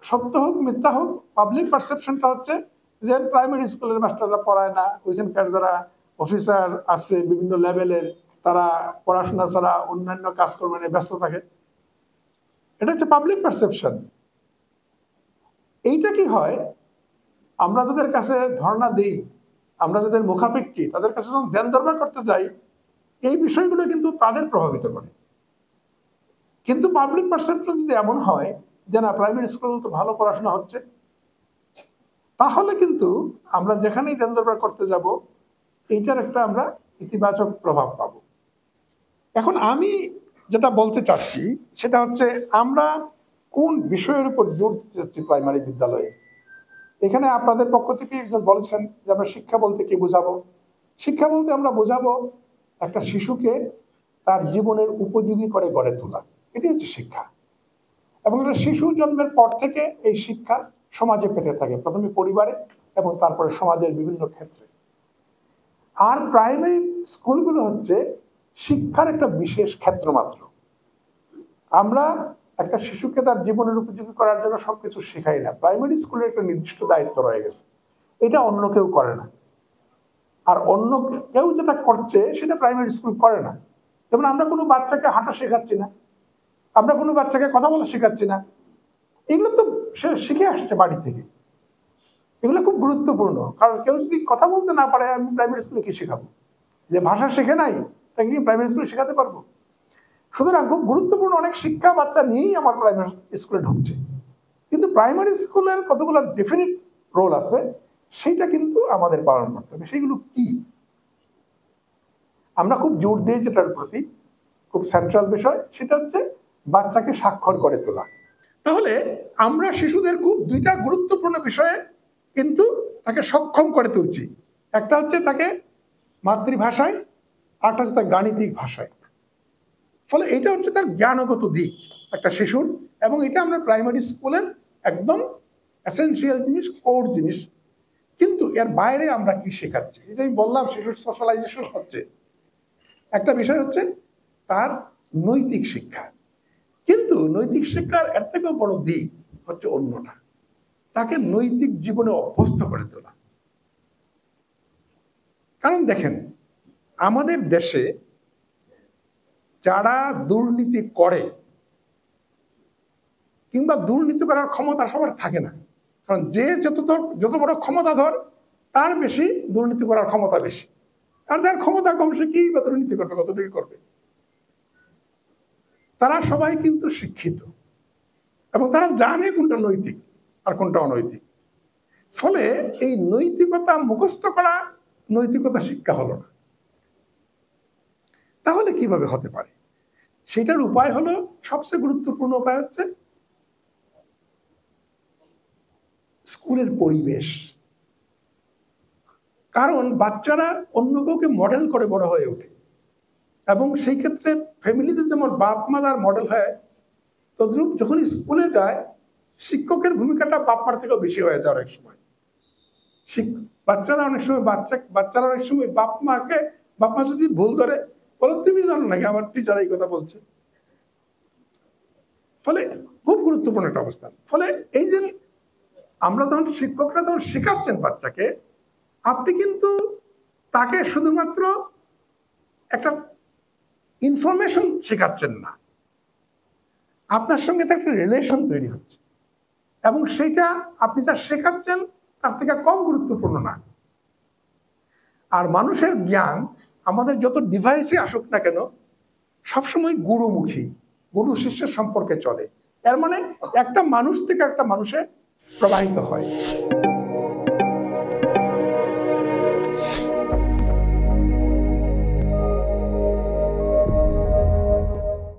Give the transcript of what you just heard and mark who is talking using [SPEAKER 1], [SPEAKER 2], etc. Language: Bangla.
[SPEAKER 1] সত্য হোক মিথ্যা হোক, পাবলিক পারসেপশনটা হচ্ছে যে প্রাইমারি স্কুলের মাস্টাররা পড়ায় না, ওইখানকার যারা অফিসার আছে বিভিন্ন লেভেলের তারা পড়াশোনা ছাড়া অন্যান্য কাজকর্মে নিয়ে ব্যস্ত থাকে। এটা হচ্ছে পাবলিক পারসেপশন। এইটা কি হয়, আমরা যাদের কাছে ধারণা দিই, আমরা যাদের মুখাপেক্ষী, তাদের কাছে যখন ধ্যান দরবার করতে যাই, এই বিষয়গুলো কিন্তু তাদের প্রভাবিত করে। কিন্তু পাবলিক পারসেপশন যদি এমন হয় যে না প্রাইমারি স্কুল তো ভালো পড়াশোনা হচ্ছে, তাহলে কিন্তু আমরা যেখানেই ধ্যান দরবার করতে যাব এইটার একটা আমরা ইতিবাচক প্রভাব পাব। এখন আমি যেটা বলতে চাচ্ছি সেটা হচ্ছে আমরা কোন বিষয়ের উপর জোর দিতে চাচ্ছি প্রাইমারি বিদ্যালয়ে। এখানে আপনাদের পক্ষ থেকে একজন বলেছেন যে আমরা শিক্ষা বলতে কি বোঝাবো। শিক্ষা বলতে আমরা বোঝাবো একটা শিশুকে তার জীবনের উপযোগী করে গড়ে তোলা, এটি হচ্ছে শিক্ষা। এবং একটা শিশু জন্মের পর থেকে এই শিক্ষা সমাজে পেতে থাকে, প্রথমে পরিবারে এবং তারপরে সমাজের বিভিন্ন ক্ষেত্রে। আর প্রাইমারি স্কুলগুলো হচ্ছে শিক্ষার একটা বিশেষ ক্ষেত্র মাত্র। আমরা একটা শিশুকে তার জীবনের উপযোগী করার জন্য সবকিছু শেখাই না। প্রাইমারি স্কুলের একটা নির্দিষ্ট দায়িত্ব রয়ে গেছে, এটা অন্য কেউ করে না। আর অন্য কেউ যেটা করছে সেটা প্রাইমারি স্কুল করে না। যেমন আমরা কোনো বাচ্চাকে হাঁটা শেখাচ্ছি না, আমরা কোনো বাচ্চাকে কথা বলা শেখাচ্ছি না, এগুলো তো সে শিখে আসছে বাড়ি থেকে। এগুলো খুব গুরুত্বপূর্ণ, কারণ কেউ যদি কথা বলতে না পারে আমি প্রাইমারি স্কুলে কি শেখাবো? যে ভাষা শেখে নাই তাকে কি প্রাইমারি স্কুলে শেখাতে পারবো? সুতরাং খুব গুরুত্বপূর্ণ অনেক শিক্ষা বাচ্চা নিয়েই আমার প্রাইমারি স্কুলে ঢুকছে, কিন্তু প্রাইমারি স্কুলের কতগুলো ডেফিনিট রোল আছে সেটা কিন্তু আমাদের পালন করতে হবে। সেগুলো কি আমরা খুব জোর দিই যেটার প্রতি, খুব সেন্ট্রাল বিষয়, সেটা হচ্ছে বাচ্চাকে স্বাক্ষর করে তোলা। তাহলে আমরা শিশুদের খুব দুইটা গুরুত্বপূর্ণ বিষয়ে কিন্তু তাকে সক্ষম করে তুলছি। একটা হচ্ছে তাকে মাতৃভাষায়, আরেকটা হচ্ছে তার গাণিতিক ভাষায়। ফলে এটা হচ্ছে তার জ্ঞানগত দিক একটা শিশুর, এবং এটা আমরা প্রাইমারি স্কুলের একদম এসেনশিয়াল জিনিস, কোর জিনিস। কিন্তু এর বাইরে আমরা কি শেখাচ্ছি? এই যে আমি বললাম শিশুর সোশ্যালাইজেশন হচ্ছে একটা বিষয়, হচ্ছে তার নৈতিক শিক্ষা। কিন্তু নৈতিক শিক্ষার এর থেকেও বড় দিক হচ্ছে অন্যটা, তাকে নৈতিক জীবনে অভ্যস্ত করে তোলা। কারণ দেখেন, আমাদের দেশে যারা দুর্নীতি করে কিংবা দুর্নীতি করার ক্ষমতা সবার থাকে না, কারণ যে যত বড় ক্ষমতাধর তার বেশি দুর্নীতি করার ক্ষমতা বেশি, আর যার ক্ষমতা কম সে কি বা দুর্নীতি করবে, কতটুকু করবে। তারা সবাই কিন্তু শিক্ষিত এবং তারা জানে কোনটা নৈতিক আর কোনটা অনৈতিক। ফলে এই নৈতিকতা মুখস্থ করা নৈতিকতা শিক্ষা হলো না। তাহলে কিভাবে হতে পারে? সেটার উপায় হলো, সবচেয়ে গুরুত্বপূর্ণ উপায় হচ্ছে স্কুলের পরিবেশ। কারণ বাচ্চারা অন্য কাউকে মডেল করে বড় হয়ে ওঠে, এবং সেই ক্ষেত্রে ফ্যামিলিতে যেমন বাপ মা তার মডেল হয়, তদ্রূপ যখন স্কুলে যায় শিক্ষকের ভূমিকাটা বাপ মার থেকেও বেশি হয়ে যায় অনেক সময়। বাচ্চারা অনেক সময় বাপ মা যদি ভুল ধরে বলো তুমি জানো নাকি আমার টিচার এই কথা বলছে। ফলে খুব গুরুত্বপূর্ণ একটা অবস্থান। ফলে এই যে আমরা তখন শিক্ষকরা যখন শেখাচ্ছেন বাচ্চাকে, আপনি কিন্তু তাকে শুধুমাত্র একটা ইনফরমেশন শেখাচ্ছেন না, আপনার সঙ্গে তার একটা রিলেশন তৈরি হচ্ছে, এবং সেটা আপনি যা শেখাচ্ছেন তার থেকে কম গুরুত্বপূর্ণ না। আর মানুষের জ্ঞান আমাদের যত ডিভাইসে আসুক না কেন সবসময় গুরুমুখী, গুরু শিষ্যের সম্পর্কে চলে। এর মানে একটা মানুষ থেকে একটা মানুষে প্রবাহিত হয়।